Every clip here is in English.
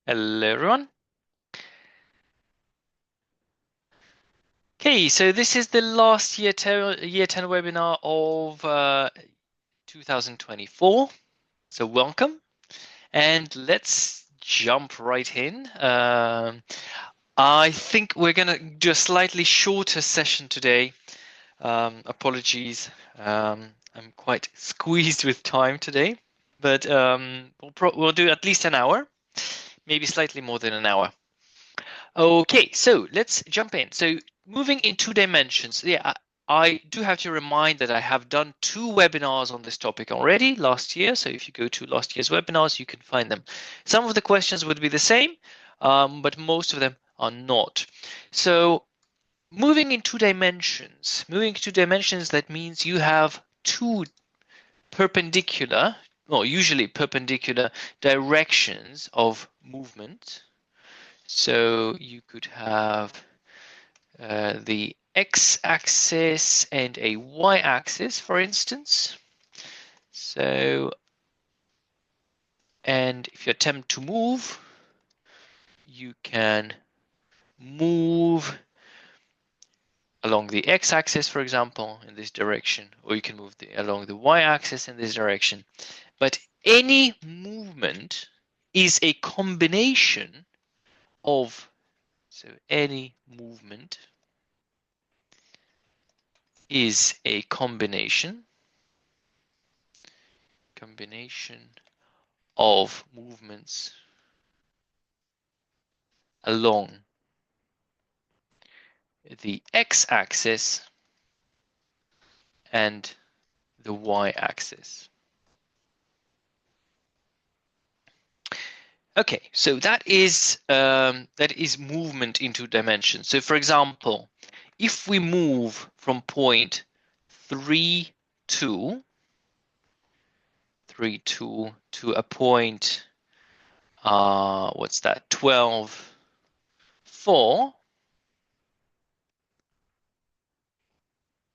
Hello, everyone. Okay, so this is the last year 10 webinar of 2024. So welcome, and let's jump right in. I think we're going to do a slightly shorter session today. Apologies, I'm quite squeezed with time today, but we'll do at least an hour, maybe slightly more than an hour. Okay, so let's jump in. So moving in 2 dimensions, yeah, I do have to remind that I have done 2 webinars on this topic already last year. So if you go to last year's webinars, you can find them. Some of the questions would be the same, but most of them are not. So moving in 2 dimensions, that means you have 2 perpendicular, well, usually perpendicular directions of movement. So you could have the x-axis and a y-axis, for instance. So, and if you attempt to move, you can move along the x-axis, for example, in this direction, or you can move along the y-axis in this direction. But any movement is a combination of, so any movement is a combination of movements along the x-axis and the y-axis. Okay, so that is movement in 2 dimensions. So for example, if we move from point 3, 2 to a point, what's that, 12, 4,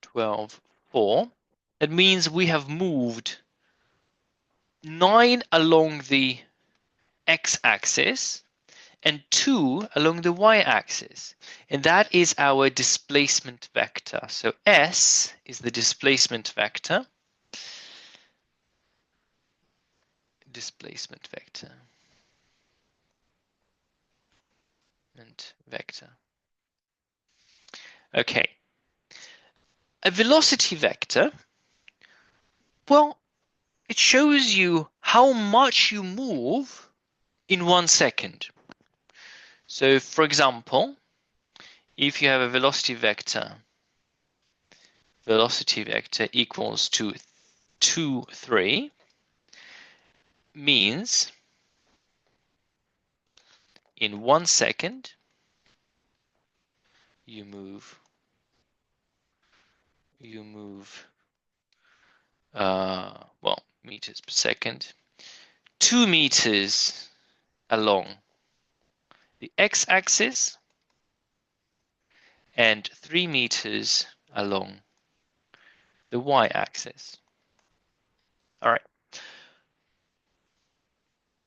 12, 4, that means we have moved 9 along the x-axis and 2 along the y-axis, and that is our displacement vector. So S is the displacement vector. Okay. A velocity vector, well, it shows you how much you move in 1 second. So for example, if you have a velocity vector equals to 2, 3, means in 1 second you move well, meters per second, 2 meters along the x-axis and 3 meters along the y-axis. All right.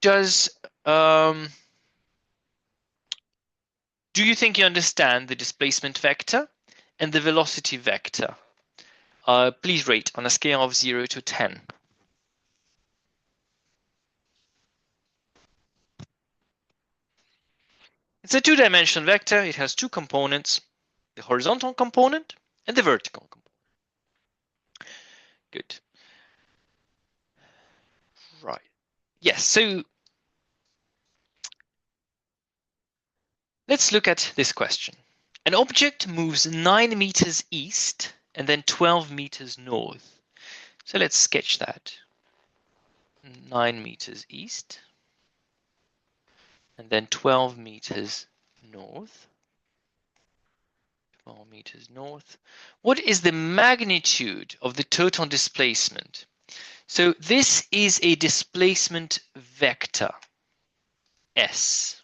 Do you think you understand the displacement vector and the velocity vector? Please rate on a scale of 0 to 10. It's a 2-dimensional vector. It has 2 components, the horizontal component and the vertical component. Good. Right. Yes, so let's look at this question. An object moves 9 meters east and then 12 meters north. So let's sketch that. 9 meters east and then 12 meters north. 12 meters north. What is the magnitude of the total displacement? So this is a displacement vector, S.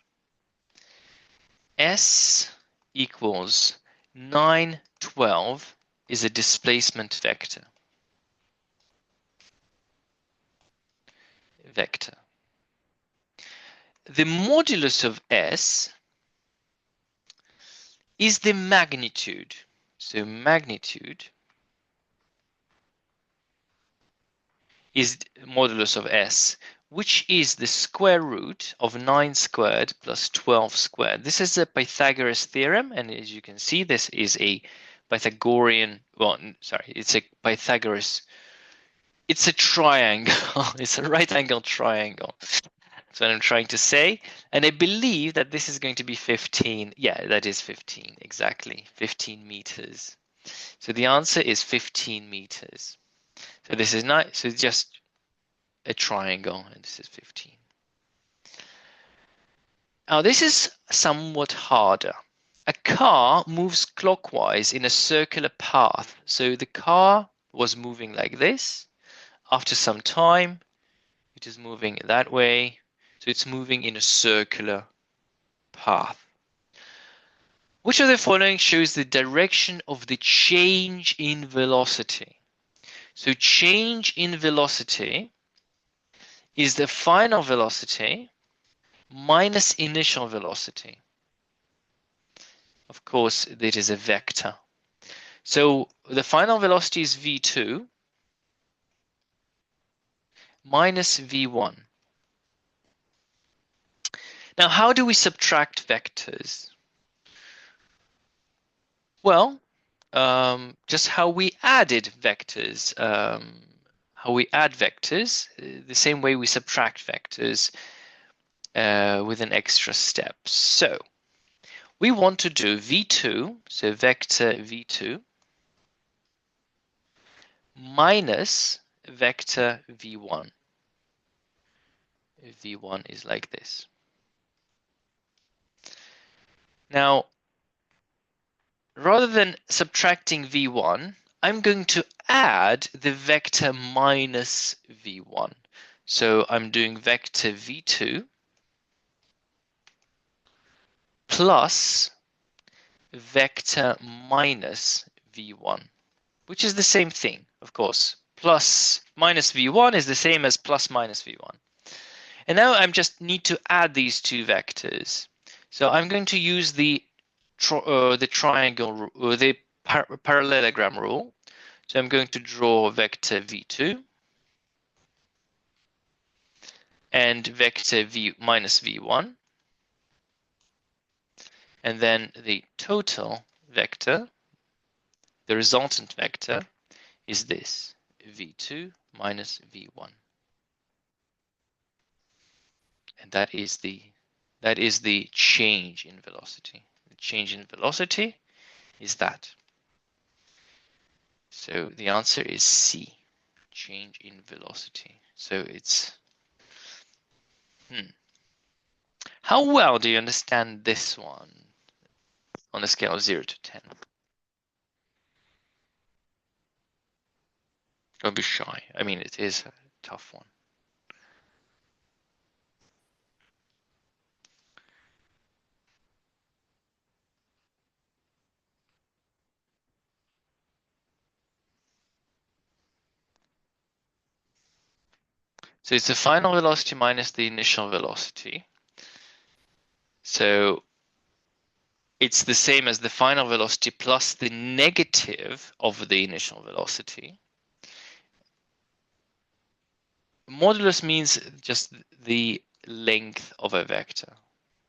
S equals 9, 12 is a displacement vector. the modulus of S is the magnitude. So magnitude is modulus of S, which is the square root of 9 squared plus 12 squared. This is a Pythagoras theorem, and as you can see, this is a Pythagorean, well, sorry, it's a Pythagoras, it's a triangle, it's a right angle triangle. That's what I'm trying to say. And I believe that this is going to be 15. Yeah, that is 15, exactly, 15 meters. So the answer is 15 meters. So this is not, so it's just a triangle, and this is 15. Now this is somewhat harder. A car moves clockwise in a circular path. So the car was moving like this. After some time, it is moving that way. So it's moving in a circular path. Which of the following shows the direction of the change in velocity? So change in velocity is the final velocity minus initial velocity. Of course, it is a vector. So the final velocity is v2 minus v1. Now, how do we subtract vectors? Well, just how we added vectors. How we add vectors, the same way we subtract vectors with an extra step. So we want to do v2, so vector v2, minus vector v1. V1 is like this. Now, rather than subtracting v1, I'm going to add the vector minus v1. So I'm doing vector v2 plus vector minus v1, which is the same thing, of course. Plus minus v1 is the same as plus minus v1. And now I just need to add these two vectors. So I'm going to use the triangle or the parallelogram rule. So I'm going to draw vector v2 and vector v minus v1, and then the total vector, the resultant vector, is this v2 minus v1, and that is the change in velocity. The change in velocity is that. So the answer is C, change in velocity. So it's How well do you understand this one on a scale of 0 to 10? Don't be shy. I mean, it is a tough one. So it's the final velocity minus the initial velocity. So it's the same as the final velocity plus the negative of the initial velocity. Modulus means just the length of a vector.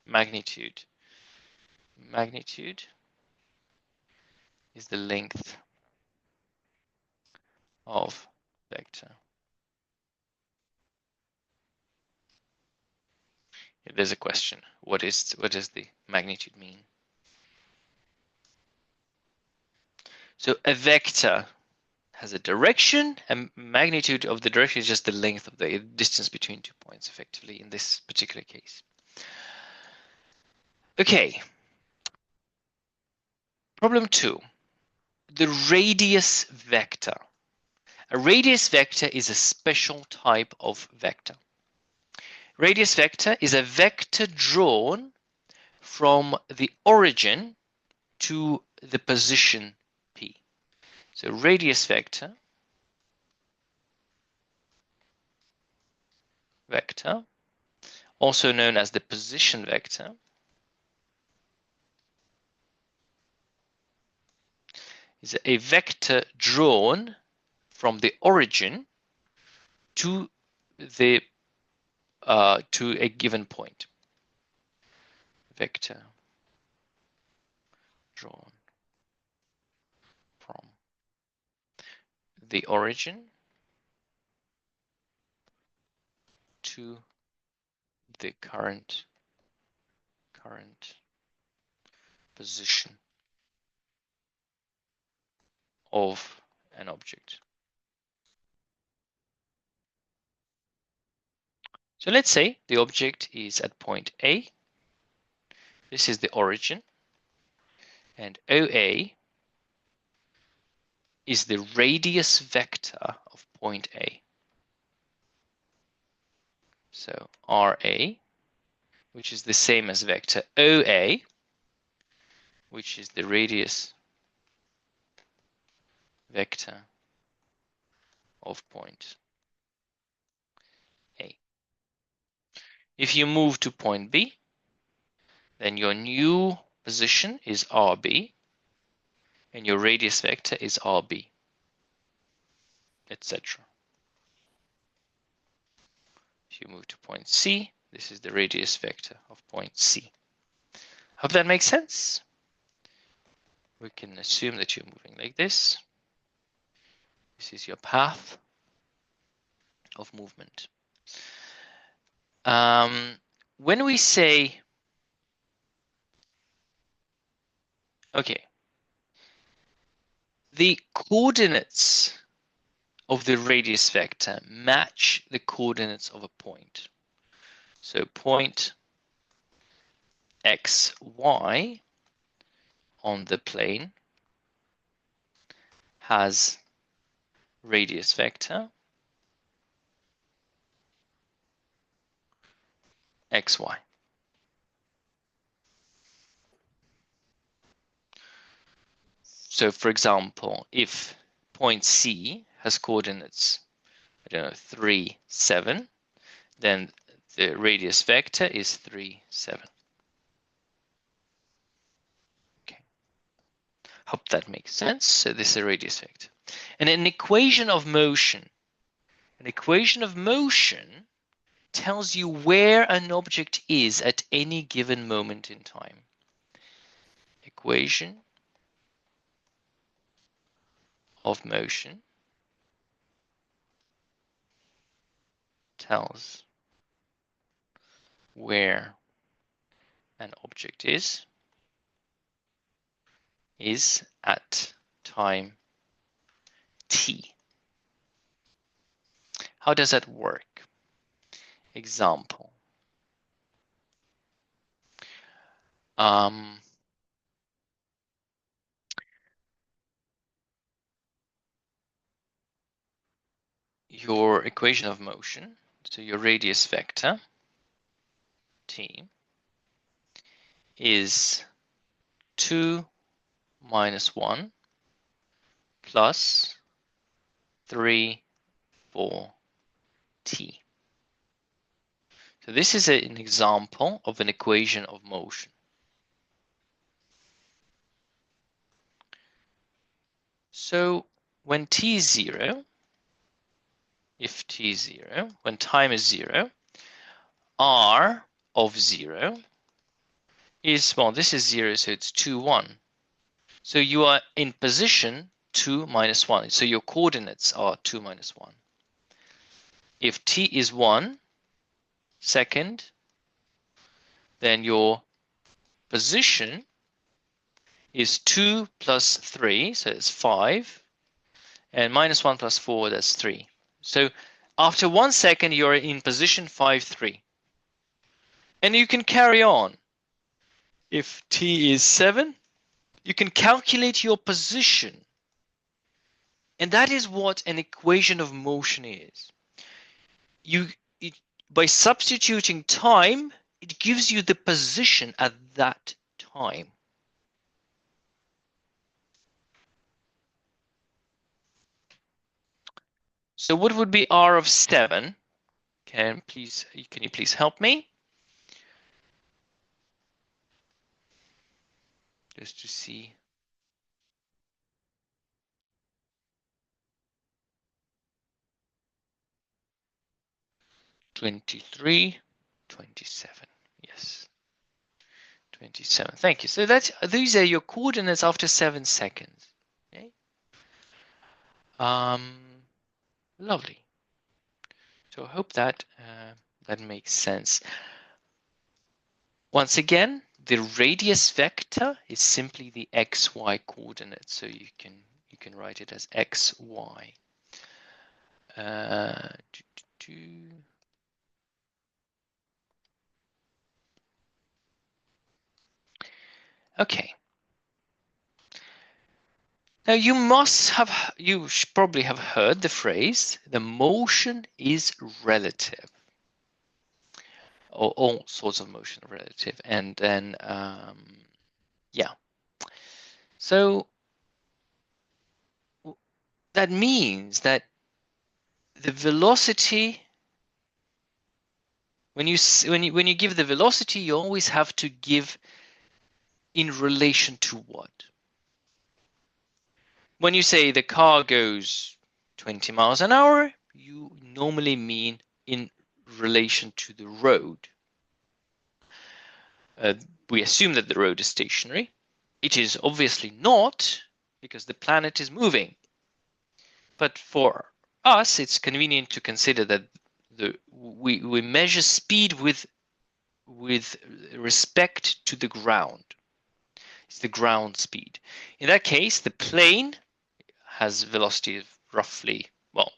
Magnitude. Magnitude is the length of vector. There's a question. What does the magnitude mean? So a vector has a direction, and magnitude of the direction is just the length of the distance between 2 points, effectively, in this particular case. Okay. Problem 2. The radius vector. A radius vector is a special type of vector. Radius vector is a vector drawn from the origin to the position P. So radius vector also known as the position vector, is a vector drawn from the origin to a given point. Vector drawn from the origin to the current position of an object. So let's say the object is at point A. This is the origin, and OA is the radius vector of point A. So RA, which is the same as vector OA, which is the radius vector of point A. If you move to point B, then your new position is RB, and your radius vector is RB, etc. If you move to point C, this is the radius vector of point C. Hope that makes sense. We can assume that you're moving like this. This is your path of movement. When we say, okay, the coordinates of the radius vector match the coordinates of a point. So point xy on the plane has radius vector xy. So for example, if point C has coordinates, I don't know, 3, 7, then the radius vector is 3, 7. Okay. Hope that makes sense. So this is a radius vector. And an equation of motion tells you where an object is at any given moment in time. Equation of motion tells where an object is at time t. How does that work? Example. Your equation of motion, so your radius vector t is 2 minus 1 plus 3, 4 t. So this is an example of an equation of motion. So when t is 0, if t is 0, when time is 0, r of 0 is, well, this is 0, so it's 2, 1. So you are in position 2 minus 1. So your coordinates are 2 minus 1. If t is 1 second, then your position is 2 plus 3, so it's 5, and minus 1 plus 4, that's 3. So after 1 second, you're in position 5, 3. And you can carry on. If t is 7, you can calculate your position. And that is what an equation of motion is. By substituting time, it gives you the position at that time. So what would be r of 7? Can you please help me? just to see. "23, 27." Yes, 27. Thank you. So these are your coordinates after 7 seconds. Okay. Lovely. So I hope that that makes sense. Once again, the radius vector is simply the xy coordinate, so you can write it as xy. Okay. Now you probably have heard the phrase, the motion is relative, or all sorts of motion are relative, and then yeah. So that means that the velocity, when you give the velocity, you always have to give in relation to what? When you say the car goes 20 miles an hour, you normally mean in relation to the road. We assume that the road is stationary. It is obviously not, because the planet is moving. But for us, it's convenient to consider that we measure speed with respect to the ground. It's the ground speed. In that case, the plane has velocity of roughly, well,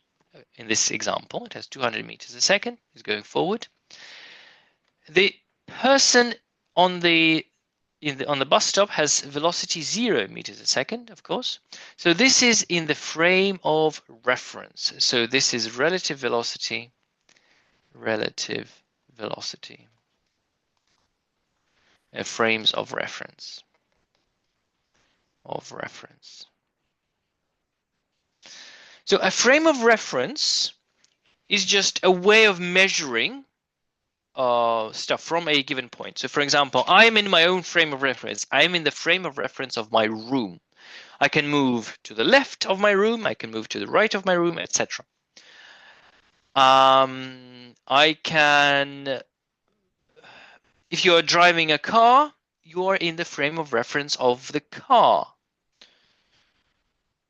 in this example, it has 200 meters a second. It's going forward. The person on the bus stop has velocity 0 meters a second, of course. So this is in the frame of reference. So this is relative velocity, frames of reference, So a frame of reference is just a way of measuring stuff from a given point. So for example, I'm in my own frame of reference. I'm in the frame of reference of my room. I can move to the left of my room, I can move to the right of my room, etc. I can, if you are driving a car, you are in the frame of reference of the car.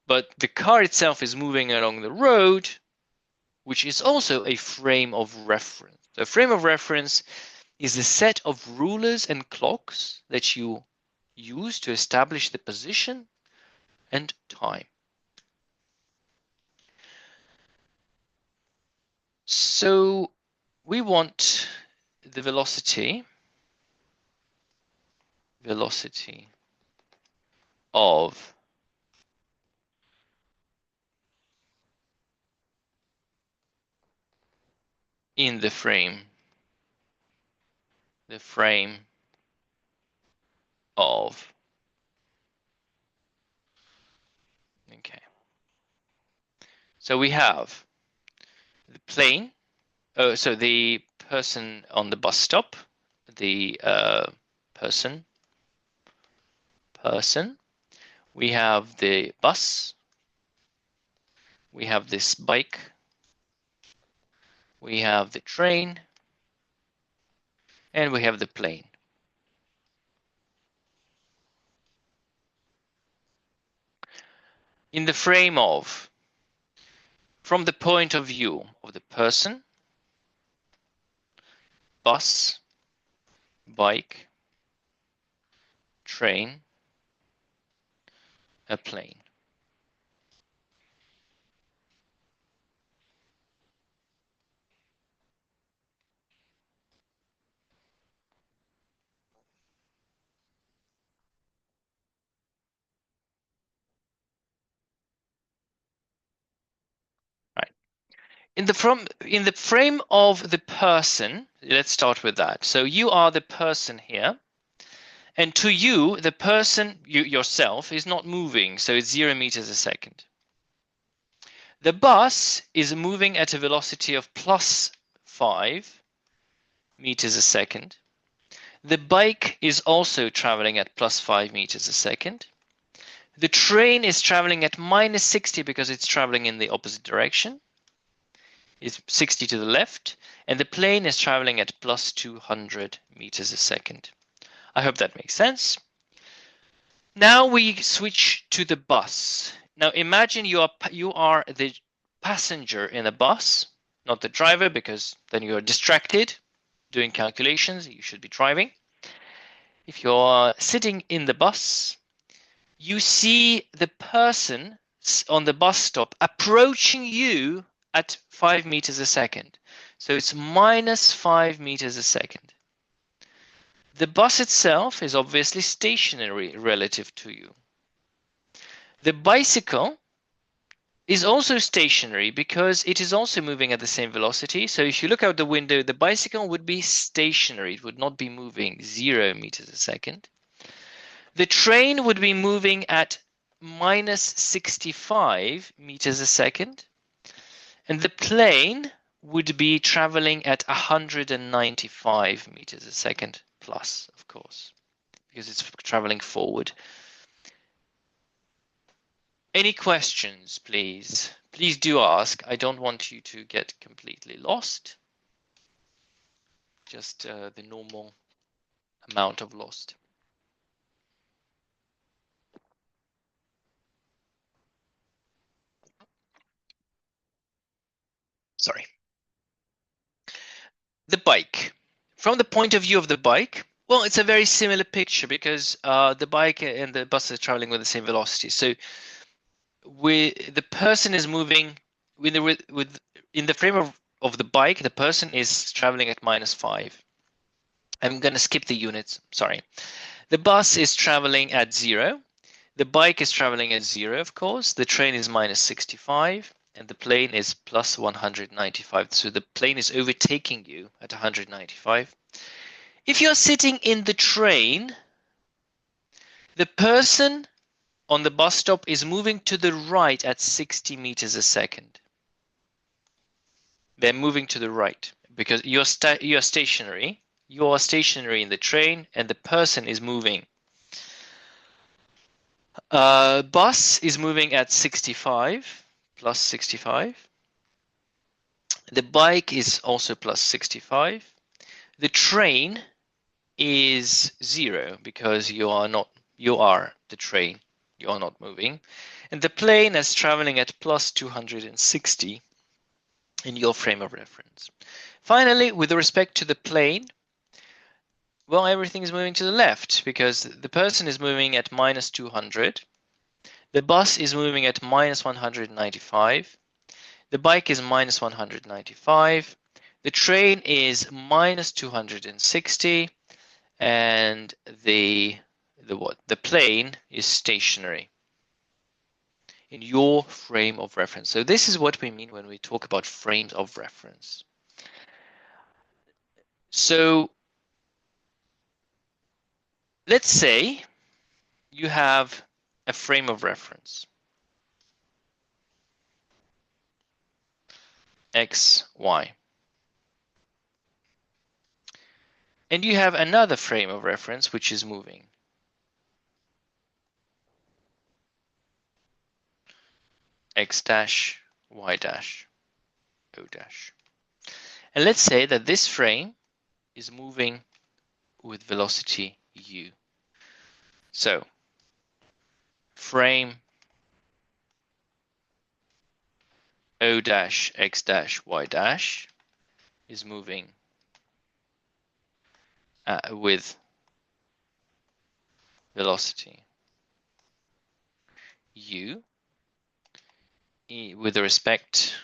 But the car itself is moving along the road, which is also a frame of reference. The frame of reference is the set of rulers and clocks that you use to establish the position and time. So we want the velocity of in the frame of, okay. So we have the plane, so the person on the bus stop, the person, we have the bus, we have this bike, we have the train, and we have the plane. In the frame of, from the point of view of the person, bus, bike, train, a plane. Right. In the frame of the person, let's start with that. So you are the person here, and to you, the person, yourself, is not moving, so it's 0 meters a second. The bus is moving at a velocity of +5 meters a second. The bike is also traveling at plus 5 meters a second. The train is traveling at minus 60 because it's traveling in the opposite direction. It's 60 to the left. And the plane is traveling at plus 200 meters a second. I hope that makes sense. Now we switch to the bus. Now imagine you are the passenger in a bus, not the driver, because then you are distracted doing calculations. You should be driving. If you're sitting in the bus, you see the person on the bus stop approaching you at 5 meters a second. So it's minus 5 meters a second. The bus itself is obviously stationary relative to you. The bicycle is also stationary because it is also moving at the same velocity. So if you look out the window, the bicycle would be stationary. It would not be moving 0 meters a second. The train would be moving at minus 65 meters a second. And the plane would be traveling at 195 meters a second plus, of course, because it's traveling forward. Any questions, please? Please do ask. I don't want you to get completely lost. Just the normal amount of lost. Sorry. The bike. From the point of view of the bike, well, it's a very similar picture because the bike and the bus are traveling with the same velocity. So the person is moving in the frame of the bike, the person is traveling at minus 5. I'm going to skip the units, sorry. The bus is traveling at 0. The bike is traveling at 0, of course. The train is minus 65 and the plane is plus 195. So the plane is overtaking you at 195. If you're sitting in the train, the person on the bus stop is moving to the right at 60 meters a second. They're moving to the right because you're stationary. You are stationary in the train and the person is moving. Bus is moving at 65, plus 65. The bike is also plus 65. The train is 0 because you are the train. You are not moving. And the plane is traveling at plus 260 in your frame of reference. Finally, with respect to the plane, well, everything is moving to the left because the person is moving at minus 200. The bus is moving at minus 195. The bike is minus 195. The train is minus 260. And the plane is stationary in your frame of reference. So this is what we mean when we talk about frames of reference. So let's say you have a frame of reference, X, Y. And you have another frame of reference which is moving. X dash, Y dash, O dash. And let's say that this frame is moving with velocity U. So frame O dash, X dash, Y dash is moving with velocity U with respect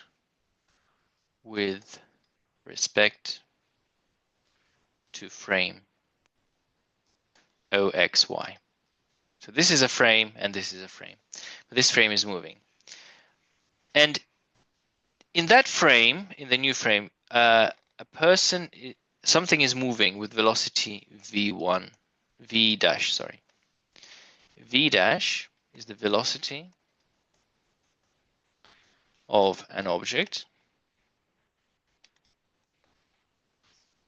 to frame OXY. So this is a frame and this is a frame. But this frame is moving. And in that frame, in the new frame, something is moving with velocity V1, V dash, sorry. V dash is the velocity of an object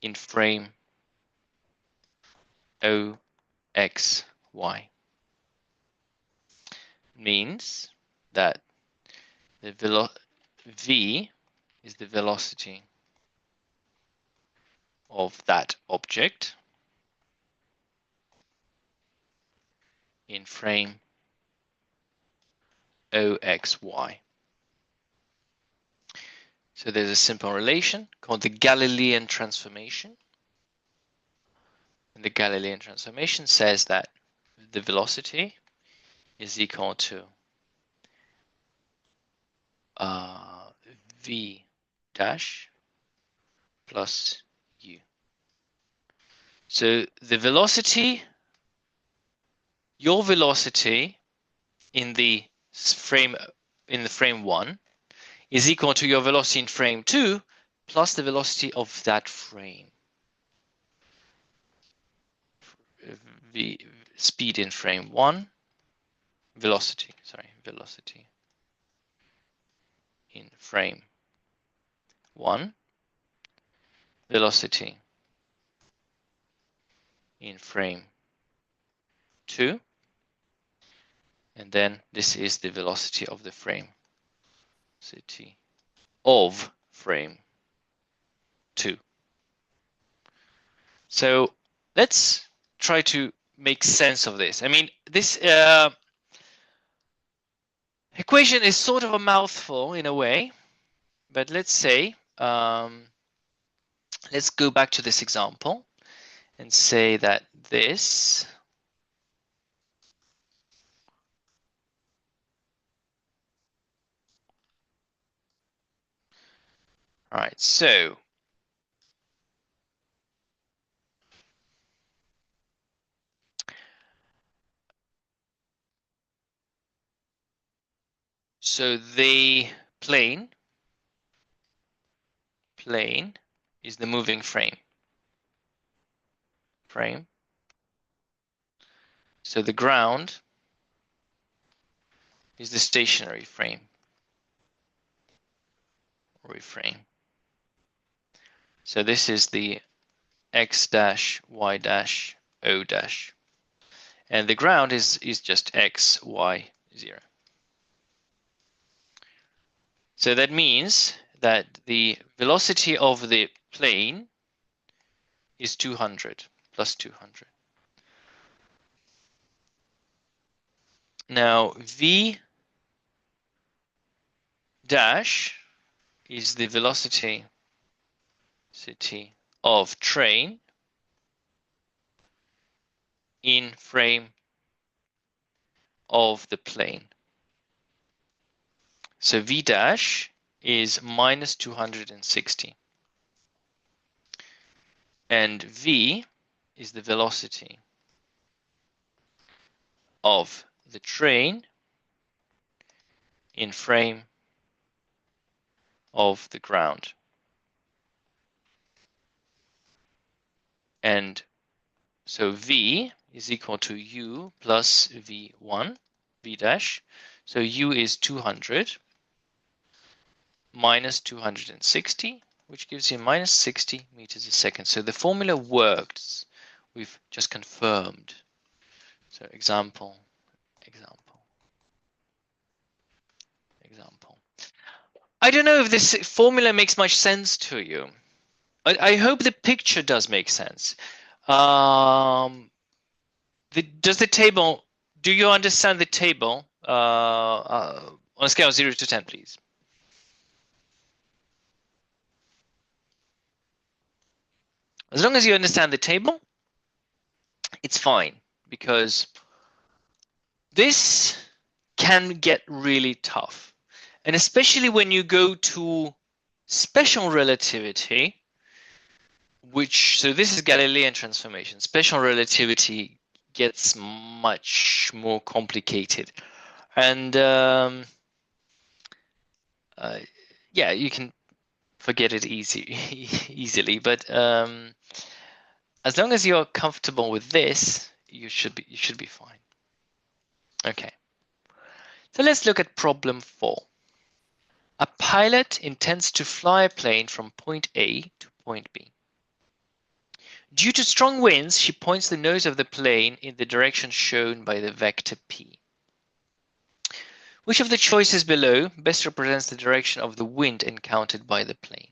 in frame O, X, Y. Means that the V is the velocity of that object in frame OXY. So there's a simple relation called the Galilean transformation. And the Galilean transformation says that the velocity is equal to V dash plus U. So the velocity, your velocity in the frame 1 is equal to your velocity in frame 2 plus the velocity of that frame. The speed in frame 1, velocity in frame 1, velocity in frame 2, and then this is the velocity of the frame of frame 2. So let's try to make sense of this. I mean, this equation is sort of a mouthful in a way, but let's say, let's go back to this example and say that this all right, so the plane is the moving frame. So the ground is the stationary frame or frame. So this is the X dash, Y dash, O dash. And the ground is just X, Y, 0. So that means that the velocity of the plane is 200 plus 200. Now V dash is the velocity of train in frame of the plane. So V dash is minus 260. And V is the velocity of the train in frame of the ground. And so V is equal to U plus V1, V dash. So U is 200 minus 260, which gives you minus 60 meters a second. So the formula works. We've just confirmed. So example. I don't know if this formula makes much sense to you. I hope the picture does make sense. Does the table, do you understand the table on a scale of 0 to 10, please? As long as you understand the table, it's fine, because this can get really tough. And especially when you go to special relativity, so this is Galilean transformation. Special relativity gets much more complicated. And yeah, you can forget it easily. But as long as you're comfortable with this, you should be fine. Okay. So let's look at problem 4. A pilot intends to fly a plane from point A to point B. Due to strong winds, she points the nose of the plane in the direction shown by the vector p. Which of the choices below best represents the direction of the wind encountered by the plane?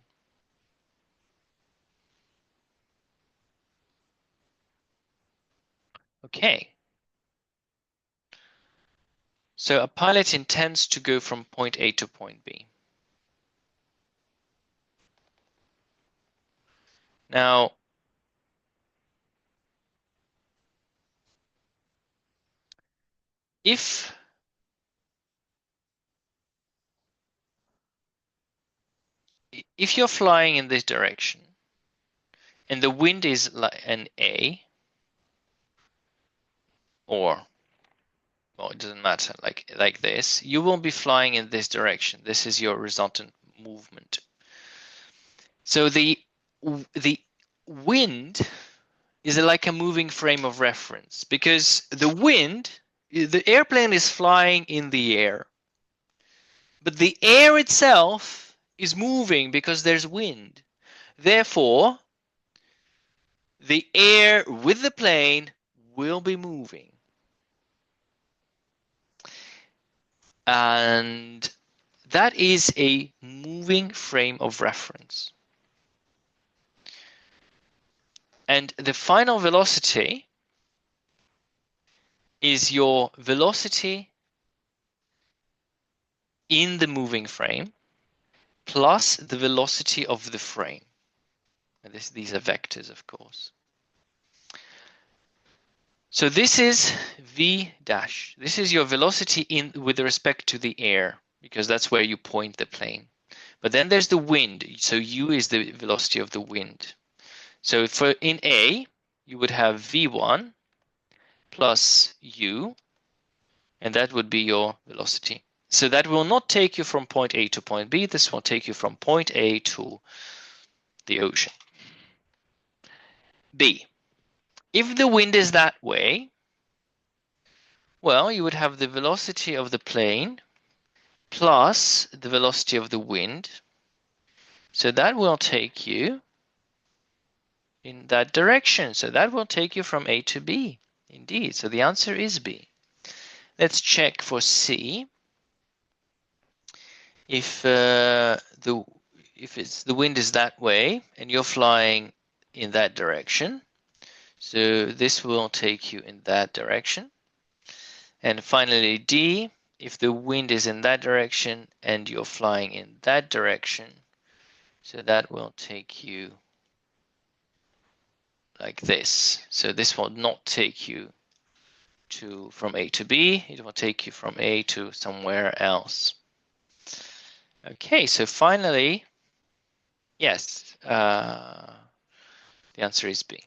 Okay. So a pilot intends to go from point A to point B. Now, if you're flying in this direction and the wind is like an A, or well, it doesn't matter, like this, you won't be flying in this direction. This is your resultant movement. So the wind is like a moving frame of reference, because the airplane is flying in the air, but the air itself is moving because there's wind. Therefore, the air with the plane will be moving. And that is a moving frame of reference. And the final velocity is your velocity in the moving frame plus the velocity of the frame. And these are vectors, of course. So this is v dash. This is your velocity in with respect to the air, because that's where you point the plane. But then there's the wind. So u is the velocity of the wind. So for in A, you would have v1 plus u, and that would be your velocity. So that will not take you from point A to point B. This will take you from point A to the ocean. B. If the wind is that way, well, you would have the velocity of the plane plus the velocity of the wind. So that will take you in that direction. So that will take you from A to B. Indeed. So the answer is B. Let's check for C. If the wind is that way and you're flying in that direction, so this will take you in that direction. And finally, D, if the wind is in that direction and you're flying in that direction, so that will take you like this. So this will not take you from A to B. It will take you from A to somewhere else. Okay, so finally, yes, the answer is B.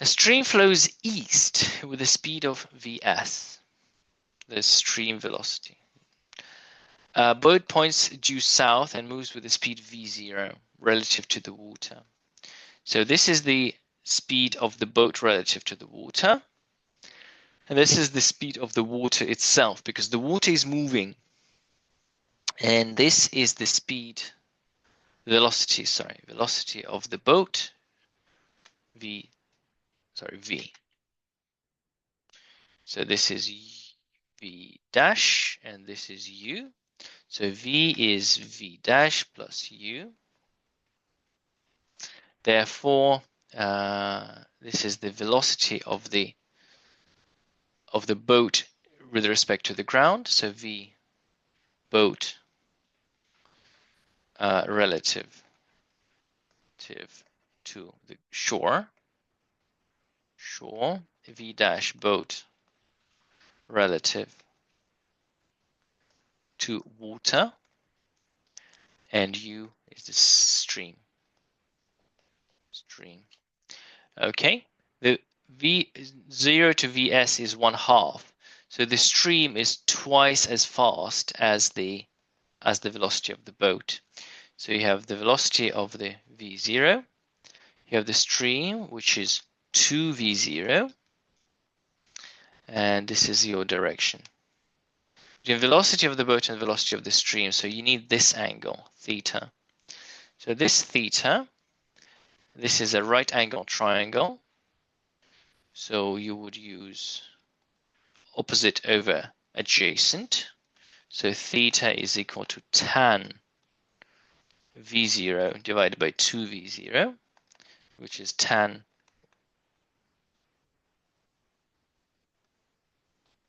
A stream flows east with a speed of Vs, the stream velocity. A boat points due south and moves with a speed V0 relative to the water. So this is the speed of the boat relative to the water. And this is the speed of the water itself, because the water is moving. And this is the velocity of the boat, V. So this is V dash, and this is U. So V is V dash plus U. Therefore, this is the velocity of the boat with respect to the ground. So V boat relative to the shore. V dash boat relative to water, and U is the stream. Okay, the V0 to Vs is 1/2, so the stream is twice as fast as the velocity of the boat. So you have the velocity of the V0, you have the stream, which is 2V0, and this is your direction. The velocity of the boat and the velocity of the stream, so you need this angle, theta. So this theta This is a right angle triangle. So you would use opposite over adjacent. So theta is equal to tan V0 divided by 2V0, which is tan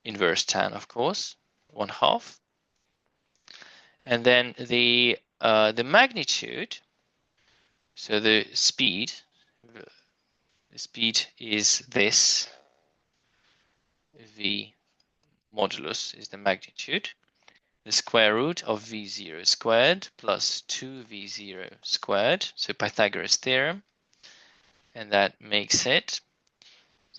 inverse tan, of course, 1/2. And then the magnitude, so the speed is this, V modulus is the magnitude, the square root of V0 squared plus 2V0 squared, so Pythagoras theorem, and that makes it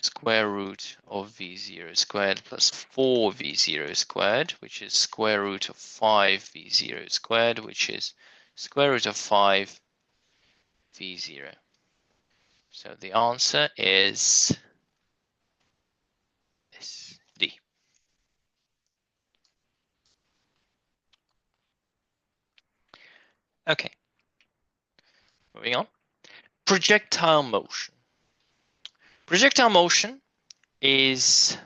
square root of V0 squared plus 4V0 squared, which is square root of 5V0 squared, which is square root of 5V0. So the answer is this, D. Okay, moving on. Projectile motion. Projectile motion is,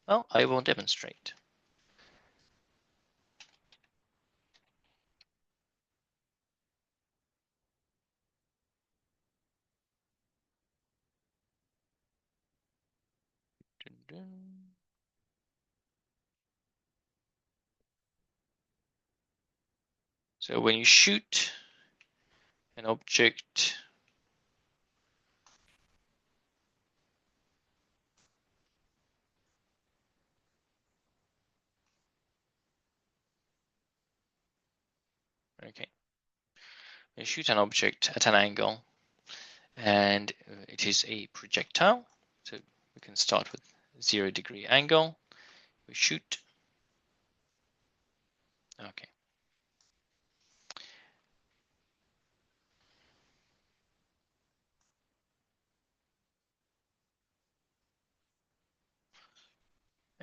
well, I will demonstrate. Dun, dun. So when you shoot an object okay, you shoot an object at an angle and it is a projectile. So we can start with 0-degree angle. We shoot. Okay.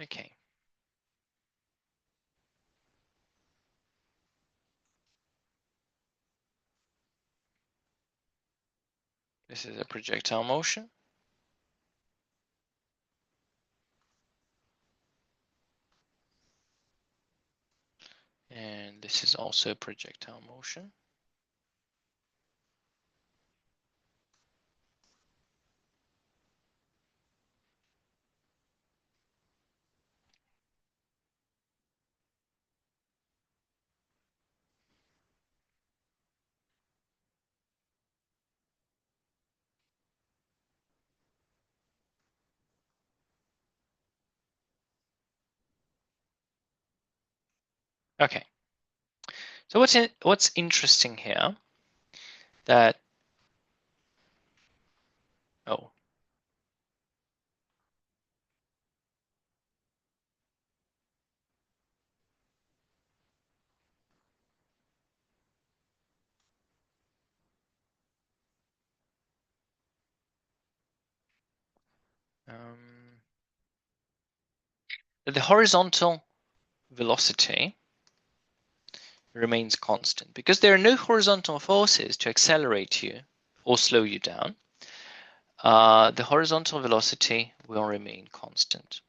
Okay. This is a projectile motion. And this is also projectile motion. Okay. So what's interesting here that oh that the horizontal velocity remains constant because there are no horizontal forces to accelerate you or slow you down. The horizontal velocity will remain constant.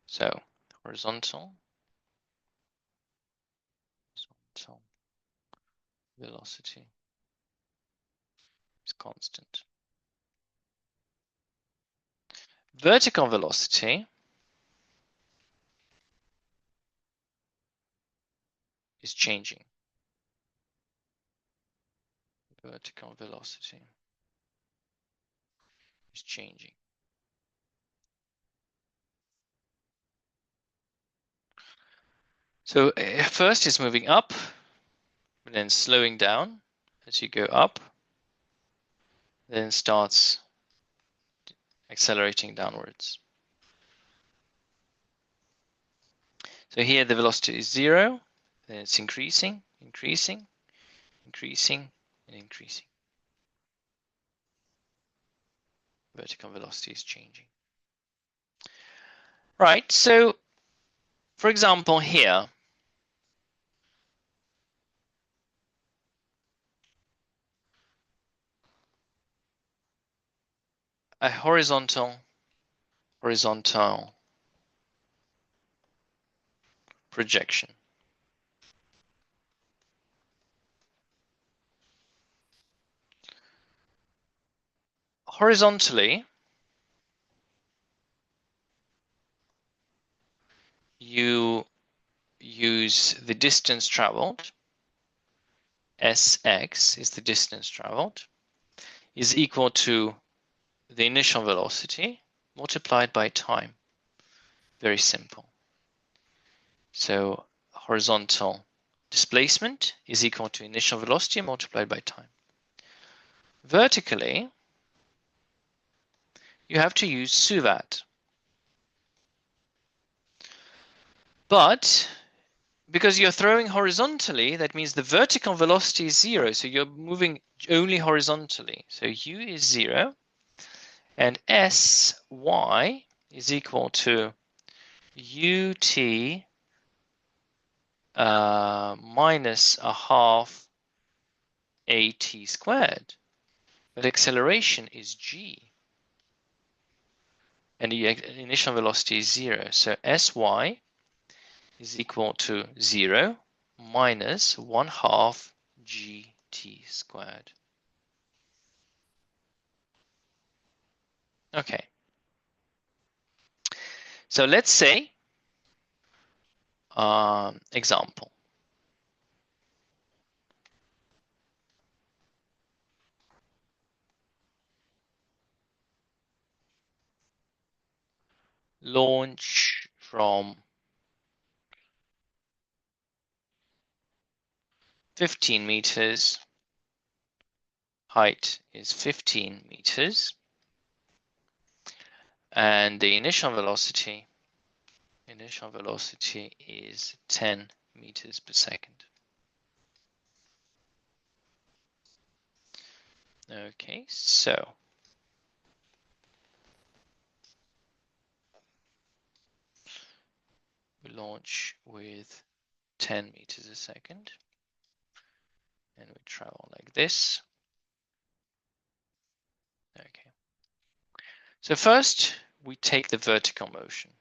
So horizontal velocity is constant. Vertical velocity is changing. Vertical velocity is changing. So first it's moving up, and then slowing down as you go up, then starts accelerating downwards. So here the velocity is 0, then it's increasing, increasing, increasing, and increasing. vertical velocity is changing. Right, so for example here, a horizontal projection. Horizontally, you use the distance traveled, Sx is the distance traveled, is equal to the initial velocity multiplied by time. Very simple. So horizontal displacement is equal to initial velocity multiplied by time. Vertically, you have to use suvat. But because you're throwing horizontally, that means the vertical velocity is 0. So you're moving only horizontally. So u is 0. And sy is equal to ut minus a half at squared. But acceleration is g. And the initial velocity is 0. So sy is equal to 0 minus 1/2 gt squared. Okay. So let's say, example. Launch from 15 meters. Height is 15 meters. And the initial velocity is 10 meters per second. Okay, so we launch with 10 meters a second and we travel like this. Okay. So first we take the vertical motion.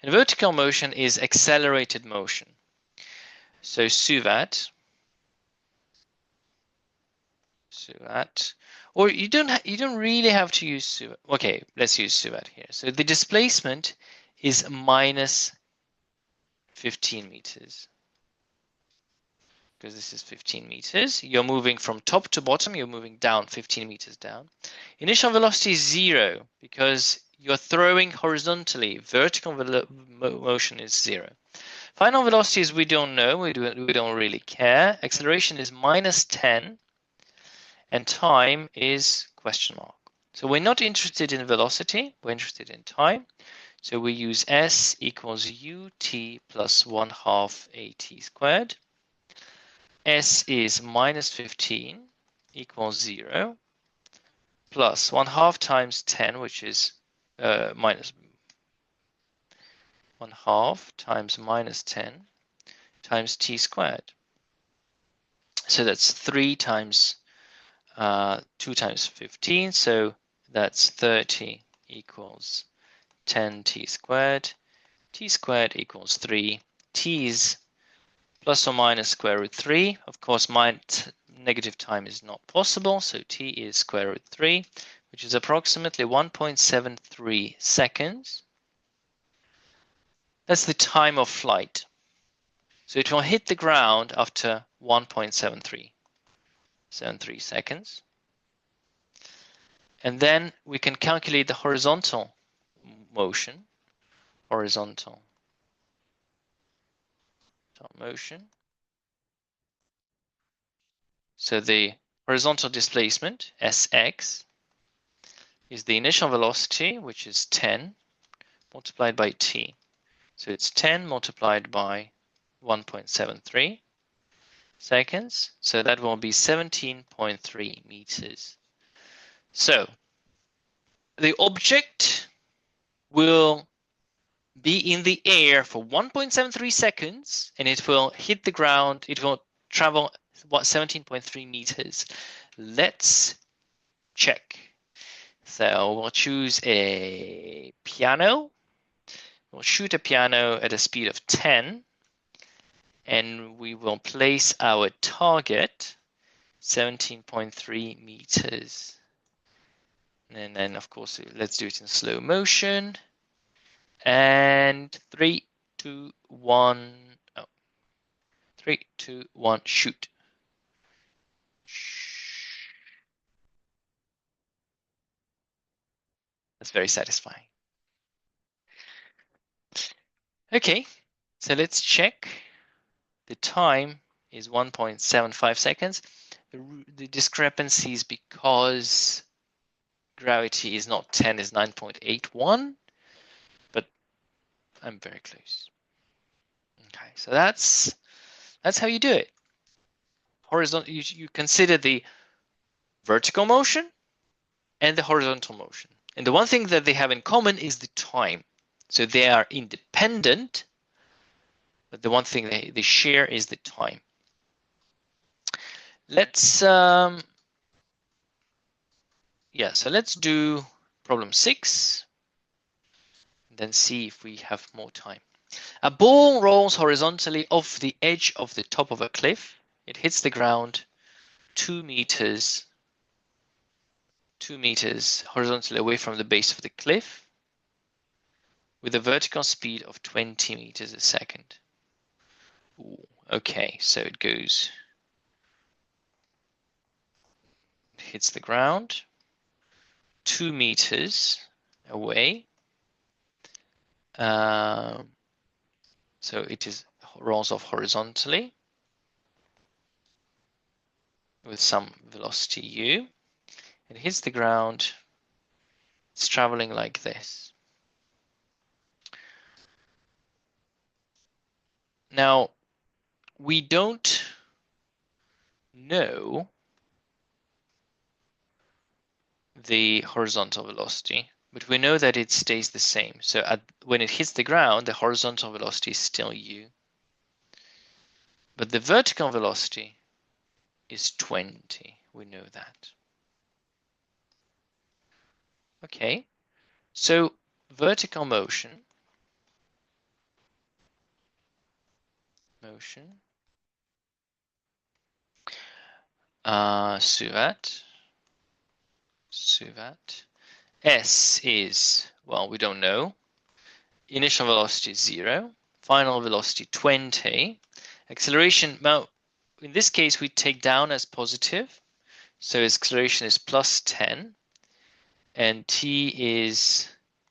And vertical motion is accelerated motion. So suvat, or you don't really have to use suvat. Okay, let's use suvat here. So the displacement is minus 15 meters. Because this is 15 meters. You're moving from top to bottom, you're moving down 15 meters down. Initial velocity is 0 because you're throwing horizontally. Vertical motion is 0. Final velocities we don't know, we don't really care. Acceleration is minus 10 and time is question mark. So we're not interested in velocity, we're interested in time. So we use S equals ut plus 1/2 at squared. S is minus 15 equals 0 plus 1/2 times 10, which is minus 1/2 times minus 10 times t squared. So that's 3 times 2 times 15, so that's 30 equals 10t squared. T squared equals 3. T is plus or minus square root 3. Of course, negative time is not possible, so t is square root 3, which is approximately 1.73 seconds. That's the time of flight. So it will hit the ground after 1.73 seconds. And then we can calculate the horizontal motion. So the horizontal displacement, Sx, is the initial velocity, which is 10, multiplied by t. So it's 10 multiplied by 1.73. seconds. So that will be 17.3 meters. So the object will be in the air for 1.73 seconds and it will hit the ground. It will travel 17.3 meters. Let's check. So we'll choose a piano. We'll shoot a piano at a speed of 10 and we will place our target 17.3 meters. And then, of course, let's do it in slow motion. And 3, 2, 1. Oh, 3, 2, 1, shoot. That's very satisfying. Okay, so let's check. The time is 1.75 seconds. The discrepancy is because gravity is not 10, is 9.81, but I'm very close. Okay, so that's how you do it. Horizontal, you consider the vertical motion and the horizontal motion. And the one thing that they have in common is the time. So they are independent, but the one thing they share is the time. Let's so let's do problem 6, and then see if we have more time. A ball rolls horizontally off the edge of the top of a cliff. It hits the ground 2 meters horizontally away from the base of the cliff with a vertical speed of 20 meters a second. Ooh, okay, so it hits the ground 2 meters away. So it rolls off horizontally with some velocity u. It hits the ground. It's traveling like this. Now, we don't know the horizontal velocity, but we know that it stays the same. So when it hits the ground, the horizontal velocity is still u. But the vertical velocity is 20. We know that. Okay, so vertical motion suvat S is, well, we don't know. Initial velocity is 0, final velocity 20. Acceleration, well, in this case we take down as positive, so acceleration is plus 10, and t is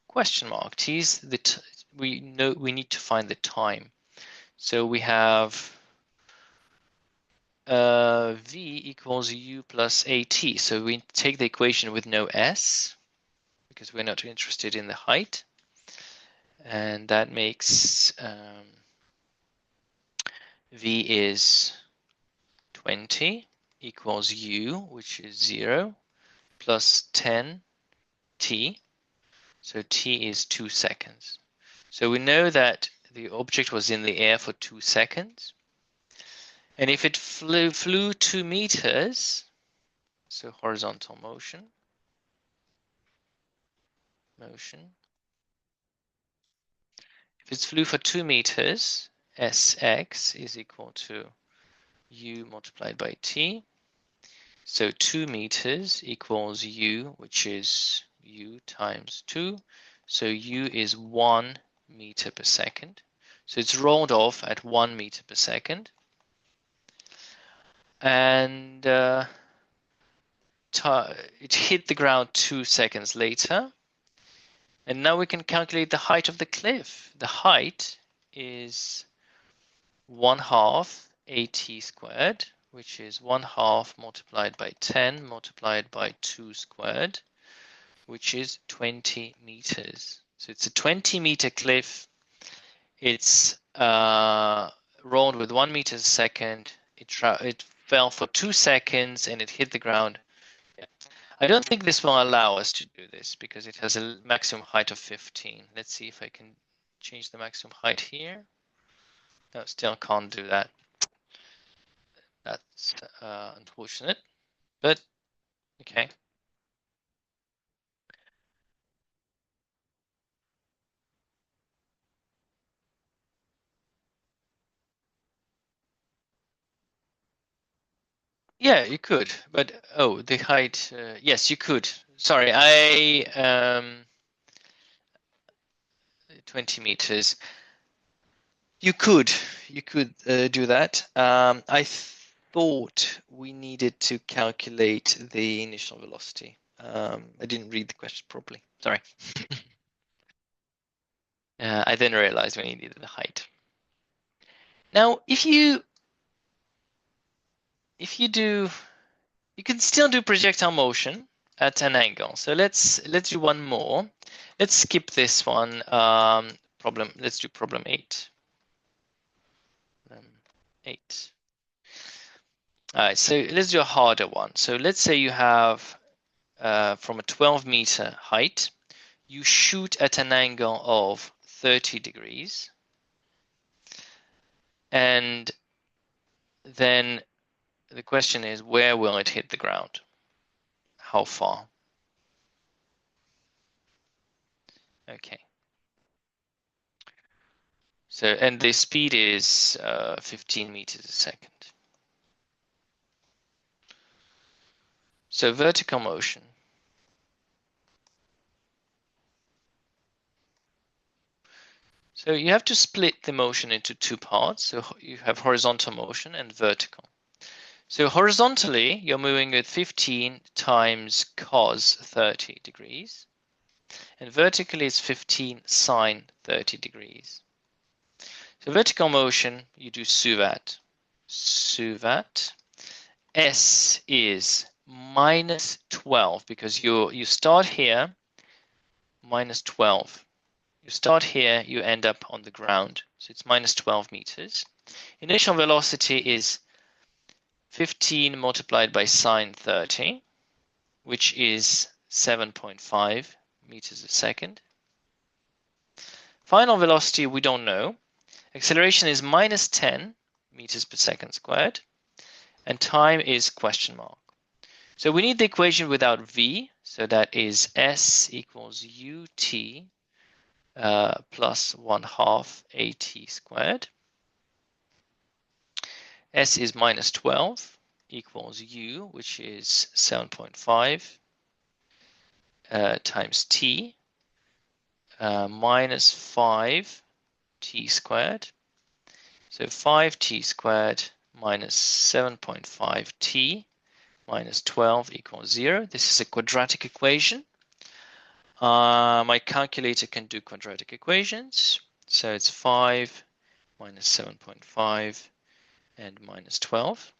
question mark. T is we need to find the time. So we have v equals u plus at. So we take the equation with no s because we're not interested in the height, and that makes v is 20 equals u, which is 0, plus 10 t. So t is 2 seconds. So we know that the object was in the air for 2 seconds. And if it flew 2 meters, so horizontal motion, if it flew for 2 meters, Sx is equal to u multiplied by t. So 2 meters equals u, which is u times 2. So u is 1 meter per second. So it's rolled off at 1 meter per second. And it hit the ground 2 seconds later. And now we can calculate the height of the cliff. The height is 1/2 at squared, which is 1/2 multiplied by 10 multiplied by 2 squared, which is 20 meters. So it's a 20-meter cliff. It's rolled with 1 meter a second. it fell for 2 seconds and it hit the ground. Yeah. I don't think this will allow us to do this because it has a maximum height of 15. Let's see if I can change the maximum height here. No, still can't do that. That's unfortunate, but okay. Yeah, you could, but oh, the height. Yes, you could. Sorry, 20 meters. You could do that. I thought we needed to calculate the initial velocity. I didn't read the question properly. Sorry. I then realized we needed the height. Now, if you do, you can still do projectile motion at an angle. So let's do one more. Let's skip this one. Problem. Let's do problem 8. 8. All right. So let's do a harder one. So let's say you have from a 12-meter height, you shoot at an angle of 30 degrees, and then the question is, where will it hit the ground? How far? Okay. So, and the speed is 15 meters a second. So vertical motion. So you have to split the motion into 2 parts. So you have horizontal motion and vertical. So horizontally, you're moving with 15 times cos 30 degrees. And vertically, it's 15 sine 30 degrees. So vertical motion, you do suvat. Suvat. S is minus 12 because you start here, minus 12. You start here, you end up on the ground. So it's minus 12 meters. Initial velocity is 15 multiplied by sine 30, which is 7.5 meters a second. Final velocity, we don't know. Acceleration is minus 10 meters per second squared. And time is question mark. So we need the equation without v. So that is s equals ut plus 1/2 at squared. S is minus 12 equals u, which is 7.5 times t minus 5 t squared. So 5t squared minus 7.5 t minus 12 equals 0. This is a quadratic equation. My calculator can do quadratic equations. So it's 5 minus 7.5 and minus 12.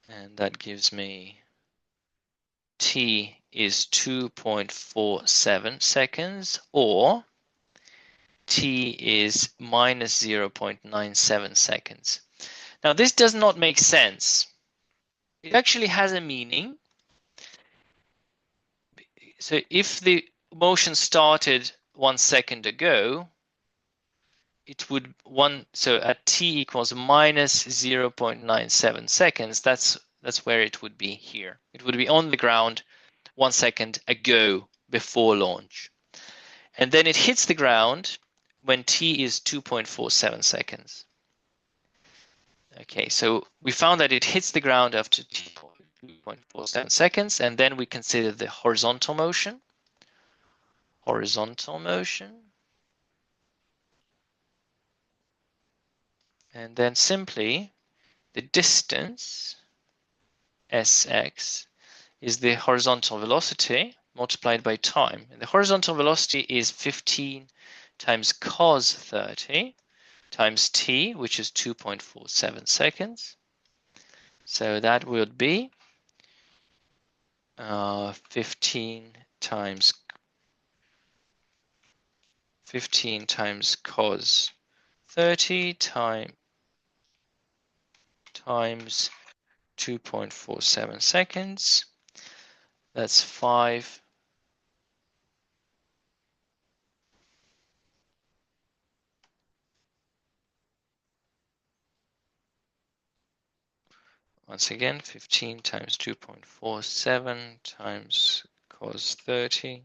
And that gives me t is 2.47 seconds, or t is minus 0.97 seconds. Now this does not make sense. It actually has a meaning. So if the motion started 1 second ago, it would so at t equals minus 0.97 seconds, that's where it would be here. It would be on the ground 1 second ago before launch. And then it hits the ground when t is 2.47 seconds. Okay, so we found that it hits the ground after 2.47 seconds, and then we consider the horizontal motion. Horizontal motion. And then simply the distance, sx, is the horizontal velocity multiplied by time. And the horizontal velocity is 15 times cos 30 times t, which is 2.47 seconds. So that would be 15 times cos 30 times times 2.47 seconds. That's 5. Once again, 15 times 2.47 times cos 30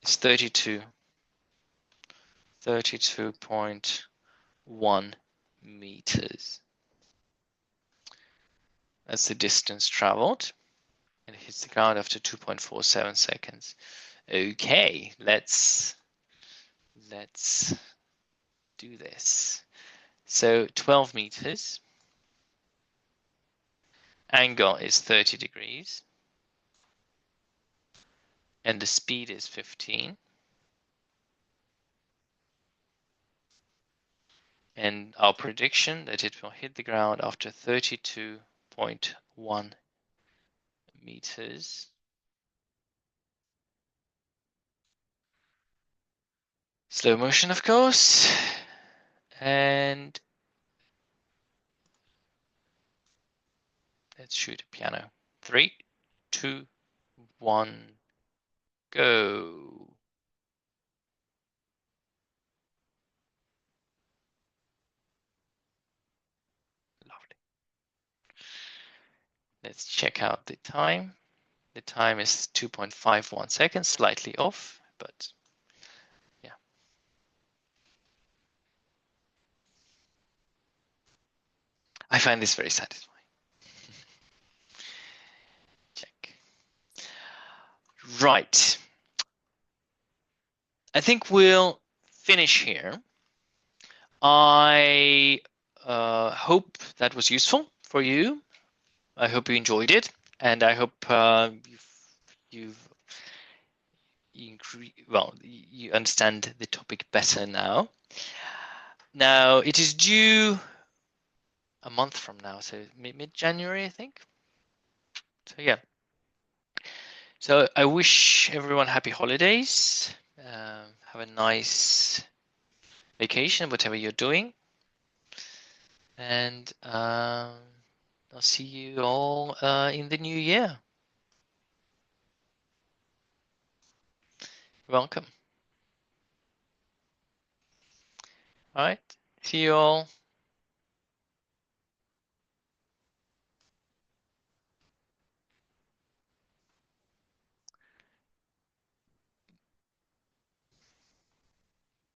is 32.1 meters. That's the distance traveled, and it hits the ground after 2.47 seconds. Okay, let's do this. So 12 meters, angle is 30 degrees, and the speed is 15. And our prediction that it will hit the ground after 32.1 meters. Slow motion, of course. And let's shoot a piano. 3, 2, 1, go. Lovely. Let's check out the time. The time is 2.51 seconds, slightly off, but yeah. I find this very satisfying. Check. Right. I think we'll finish here. I hope that was useful for you. I hope you enjoyed it, and I hope you understand the topic better now. Now it is due a month from now, so mid-January, I think. So yeah. So I wish everyone happy holidays. Have a nice vacation, whatever you're doing, and I'll see you all in the new year. Welcome. All right. See you all.